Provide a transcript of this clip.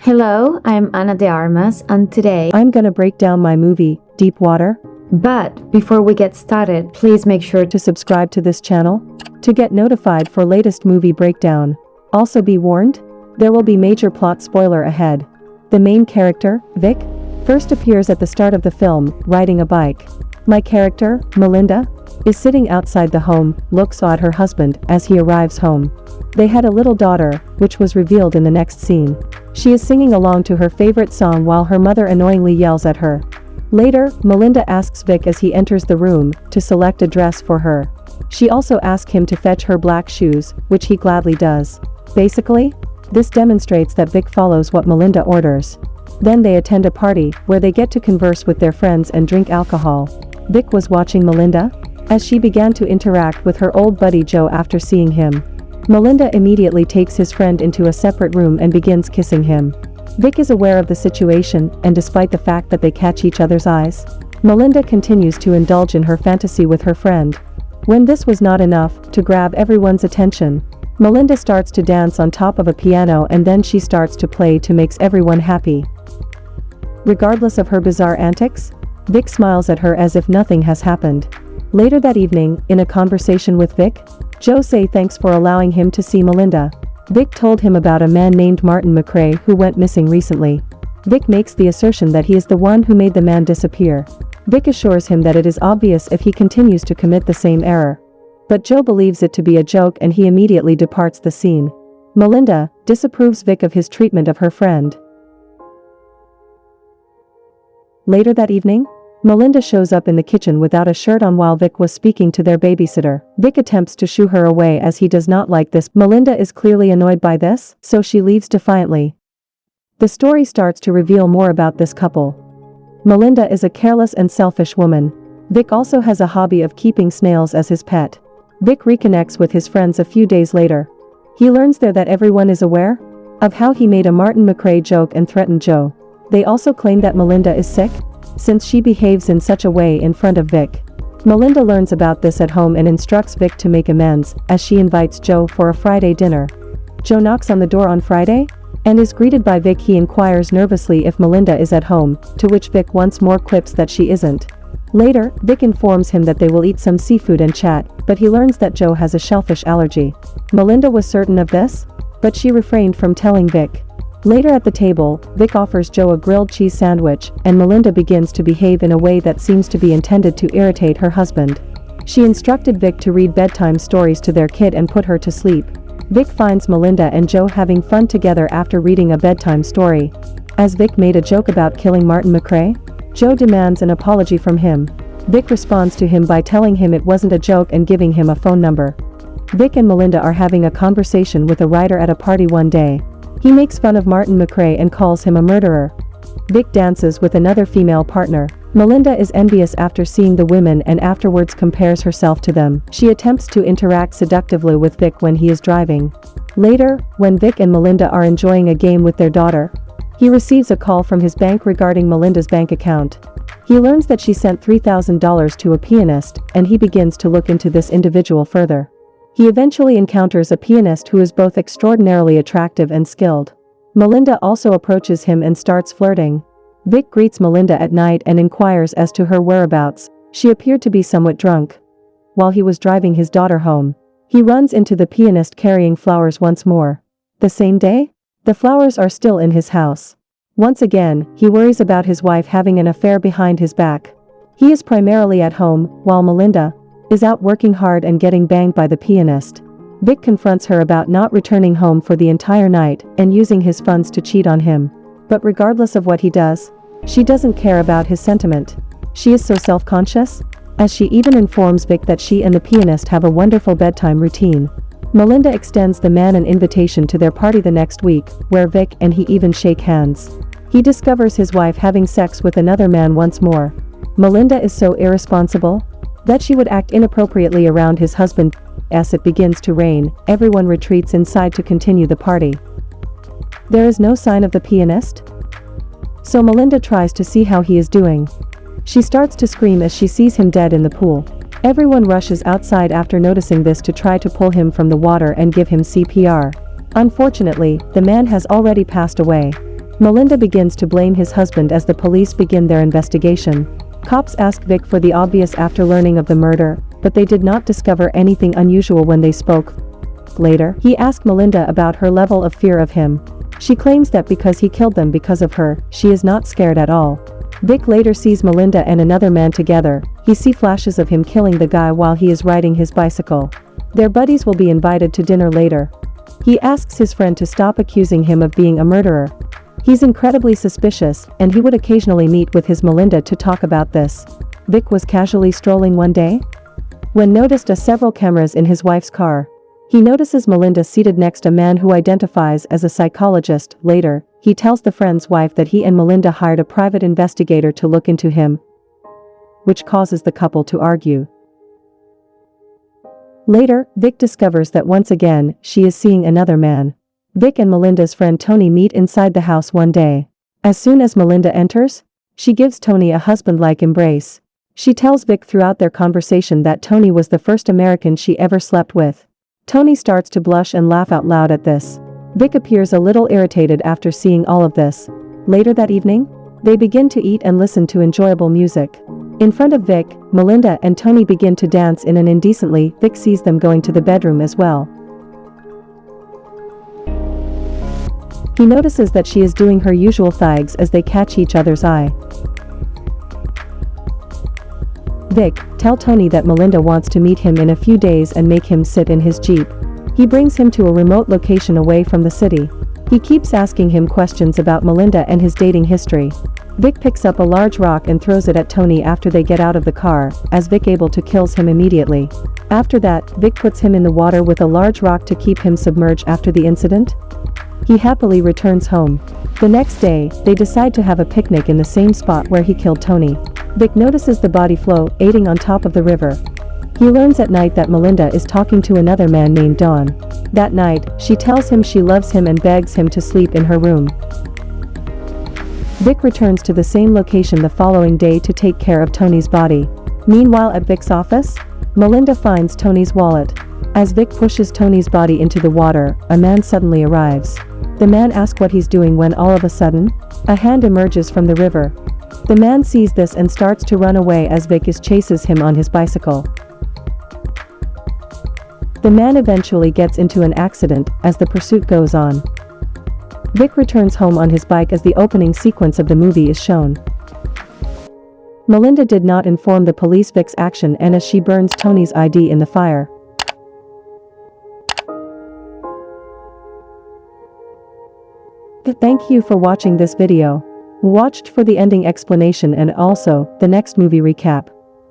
Hello, I'm Ana de Armas, and today I'm gonna break down my movie, Deep Water. But before we get started, please make sure To subscribe to this channel to get notified for latest movie breakdown. Also be warned, there will be major plot spoiler ahead. The main character, Vic, first appears at the start of the film, riding a bike. My character, Melinda, is sitting outside the home, looks at her husband as he arrives home. They had a little daughter, which was revealed in the next scene. She is singing along to her favorite song while her mother annoyingly yells at her. Later, Melinda asks Vic as he enters the room to select a dress for her. She also asks him to fetch her black shoes, which he gladly does. Basically, this demonstrates that Vic follows what Melinda orders. Then they attend a party where they get to converse with their friends and drink alcohol. Vic was watching Melinda as she began to interact with her old buddy Joe after seeing him. Melinda immediately takes his friend into a separate room and begins kissing him. Vic is aware of the situation, and despite the fact that they catch each other's eyes, Melinda continues to indulge in her fantasy with her friend. When this was not enough to grab everyone's attention, Melinda starts to dance on top of a piano and then she starts to play to make everyone happy. Regardless of her bizarre antics, Vic smiles at her as if nothing has happened. Later that evening, in a conversation with Vic, Joe says thanks for allowing him to see Melinda. Vic told him about a man named Martin McRae who went missing recently. Vic makes the assertion that he is the one who made the man disappear. Vic assures him that it is obvious if he continues to commit the same error. But Joe believes it to be a joke and he immediately departs the scene. Melinda disapproves Vic of his treatment of her friend. Later that evening, Melinda shows up in the kitchen without a shirt on while Vic was speaking to their babysitter. Vic attempts to shoo her away as he does not like this. Melinda is clearly annoyed by this, so she leaves defiantly. The story starts to reveal more about this couple. Melinda is a careless and selfish woman. Vic also has a hobby of keeping snails as his pet. Vic reconnects with his friends a few days later. He learns there that everyone is aware of how he made a Martin McRae joke and threatened Joe. They also claim that Melinda is sick, since she behaves in such a way in front of Vic. Melinda learns about this at home and instructs Vic to make amends, as she invites Joe for a Friday dinner. Joe knocks on the door on Friday, and is greeted by Vic. He inquires nervously if Melinda is at home, to which Vic once more quips that she isn't. Later, Vic informs him that they will eat some seafood and chat, but he learns that Joe has a shellfish allergy. Melinda was certain of this, but she refrained from telling Vic. Later at the table, Vic offers Joe a grilled cheese sandwich, and Melinda begins to behave in a way that seems to be intended to irritate her husband. She instructed Vic to read bedtime stories to their kid and put her to sleep. Vic finds Melinda and Joe having fun together after reading a bedtime story. As Vic made a joke about killing Martin McRae, Joe demands an apology from him. Vic responds to him by telling him it wasn't a joke and giving him a phone number. Vic and Melinda are having a conversation with a writer at a party one day. He makes fun of Martin McRae and calls him a murderer. Vic dances with another female partner. Melinda is envious after seeing the women and afterwards compares herself to them. She attempts to interact seductively with Vic when he is driving. Later, when Vic and Melinda are enjoying a game with their daughter, he receives a call from his bank regarding Melinda's bank account. He learns that she sent $3,000 to a pianist, and he begins to look into this individual further. He eventually encounters a pianist who is both extraordinarily attractive and skilled. Melinda also approaches him and starts flirting. Vic greets Melinda at night and inquires as to her whereabouts. She appeared to be somewhat drunk. While he was driving his daughter home, he runs into the pianist carrying flowers once more. The same day, the flowers are still in his house. Once again, he worries about his wife having an affair behind his back. He is primarily at home, while Melinda is out working hard and getting banged by the pianist. Vic confronts her about not returning home for the entire night and using his funds to cheat on him. But regardless of what he does, she doesn't care about his sentiment. She is so self-conscious, as she even informs Vic that she and the pianist have a wonderful bedtime routine. Melinda extends the man an invitation to their party the next week, where Vic and he even shake hands. He discovers his wife having sex with another man once more. Melinda is so irresponsible that she would act inappropriately around his husband. As it begins to rain, everyone retreats inside to continue the party. There is no sign of the pianist, so Melinda tries to see how he is doing. She starts to scream as she sees him dead in the pool. Everyone rushes outside after noticing this to try to pull him from the water and give him CPR. Unfortunately, the man has already passed away. Melinda begins to blame his husband as the police begin their investigation. Cops ask Vic for the obvious after learning of the murder, but they did not discover anything unusual when they spoke. Later, he asked Melinda about her level of fear of him. She claims that because he killed them because of her, she is not scared at all. Vic later sees Melinda and another man together. He sees flashes of him killing the guy while he is riding his bicycle. Their buddies will be invited to dinner later. He asks his friend to stop accusing him of being a murderer. He's incredibly suspicious, and he would occasionally meet with his Melinda to talk about this. Vic was casually strolling one day when noticed several cameras in his wife's car. He notices Melinda seated next a man who identifies as a psychologist. Later, he tells the friend's wife that he and Melinda hired a private investigator to look into him, which causes the couple to argue. Later, Vic discovers that once again, she is seeing another man. Vic and Melinda's friend Tony meet inside the house one day. As soon as Melinda enters, she gives Tony a husband-like embrace. She tells Vic throughout their conversation that Tony was the first American she ever slept with. Tony starts to blush and laugh out loud at this. Vic appears a little irritated after seeing all of this. Later that evening, they begin to eat and listen to enjoyable music. In front of Vic, Melinda and Tony begin to dance in an indecently. Vic sees them going to the bedroom as well. He notices that she is doing her usual thighs as they catch each other's eye. Vic tells Tony that Melinda wants to meet him in a few days and make him sit in his Jeep. He brings him to a remote location away from the city. He keeps asking him questions about Melinda and his dating history. Vic picks up a large rock and throws it at Tony after they get out of the car, as Vic able to kills him immediately. After that, Vic puts him in the water with a large rock to keep him submerged after the incident. He happily returns home. The next day, they decide to have a picnic in the same spot where he killed Tony. Vic notices the body floating on top of the river. He learns at night that Melinda is talking to another man named Don. That night, she tells him she loves him and begs him to sleep in her room. Vic returns to the same location the following day to take care of Tony's body. Meanwhile at Vic's office, Melinda finds Tony's wallet. As Vic pushes Tony's body into the water, a man suddenly arrives. The man asks what he's doing when all of a sudden, a hand emerges from the river. The man sees this and starts to run away as Vic chases him on his bicycle. The man eventually gets into an accident as the pursuit goes on. Vic returns home on his bike as the opening sequence of the movie is shown. Melinda did not inform the police Vic's action and as she burns Tony's ID in the fire. Thank you for watching this video. Watched for the ending explanation and also the next movie recap.